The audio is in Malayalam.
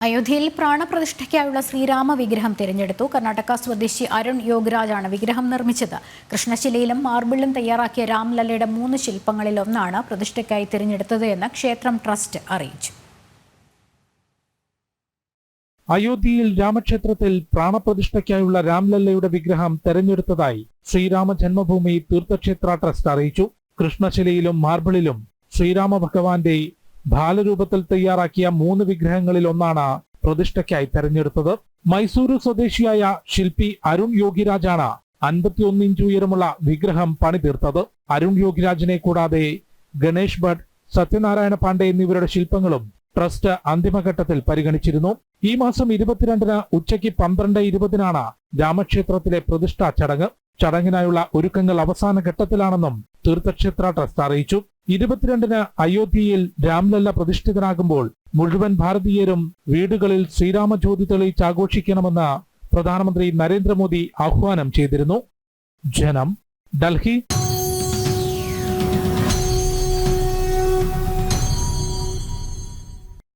അയോധ്യയിൽ പ്രാണപ്രതിഷ്ഠയ്ക്കായുള്ള ശ്രീരാമ വിഗ്രഹം തിരഞ്ഞെടുത്തു. കർണാടക സ്വദേശി അരുൺ യോഗരാജാണ് വിഗ്രഹം നിർമ്മിച്ചത്. കൃഷ്ണശിലയിലും മാർബിളിലും തയ്യാറാക്കിയ രാംലല്ലയുടെ 3 ശില്പങ്ങളിൽ ഒന്നാണ് പ്രതിഷ്ഠയ്ക്കായി തിരഞ്ഞെടുത്തത് എന്ന് ക്ഷേത്രം ട്രസ്റ്റ് അറിയിച്ചു. അയോധ്യയിൽ രാമക്ഷേത്രത്തിൽ പ്രാണപ്രതിഷ്ഠയ്ക്കായുള്ള രാംലല്ലയുടെ വിഗ്രഹം തെരഞ്ഞെടുത്തതായി ശ്രീരാമ ജന്മഭൂമി തീർത്ഥക്ഷേത്ര ട്രസ്റ്റ് അറിയിച്ചു. കൃഷ്ണശിലയിലും മാർബിളിലും ശ്രീരാമ ഭഗവാന്റെ ബാലരൂപത്തിൽ തയ്യാറാക്കിയ 3 വിഗ്രഹങ്ങളിൽ ഒന്നാണ് പ്രതിഷ്ഠയ്ക്കായി തെരഞ്ഞെടുത്തത്. മൈസൂരു സ്വദേശിയായ ശില്പി അരുൺ യോഗിരാജാണ് 51 ഇഞ്ച് ഉയരമുള്ള വിഗ്രഹം പണിതീർത്തത്. അരുൺ യോഗിരാജിനെ കൂടാതെ ഗണേഷ് ഭട്ട്, സത്യനാരായണ പാണ്ഡെ എന്നിവരുടെ ശില്പങ്ങളും ട്രസ്റ്റ് അന്തിമഘട്ടത്തിൽ പരിഗണിച്ചിരുന്നു. ഈ മാസം 22-ന് ഉച്ചയ്ക്ക് 12:20-നാണ് രാമക്ഷേത്രത്തിലെ പ്രതിഷ്ഠാ ചടങ്ങ്. ചടങ്ങിനായുള്ള ഒരുക്കങ്ങൾ അവസാന ഘട്ടത്തിലാണെന്നും തീർത്ഥക്ഷേത്ര ട്രസ്റ്റ് അറിയിച്ചു. 22-ന് അയോധ്യയിൽ രാംലല്ല പ്രതിഷ്ഠിതനാകുമ്പോൾ മുഴുവൻ ഭാരതീയരും വീടുകളിൽ ശ്രീരാമജ്യോതി തെളിയിച്ച് ആഘോഷിക്കണമെന്ന് പ്രധാനമന്ത്രി നരേന്ദ്രമോദി ആഹ്വാനം ചെയ്തിരുന്നു. ജനം, ഡൽഹി.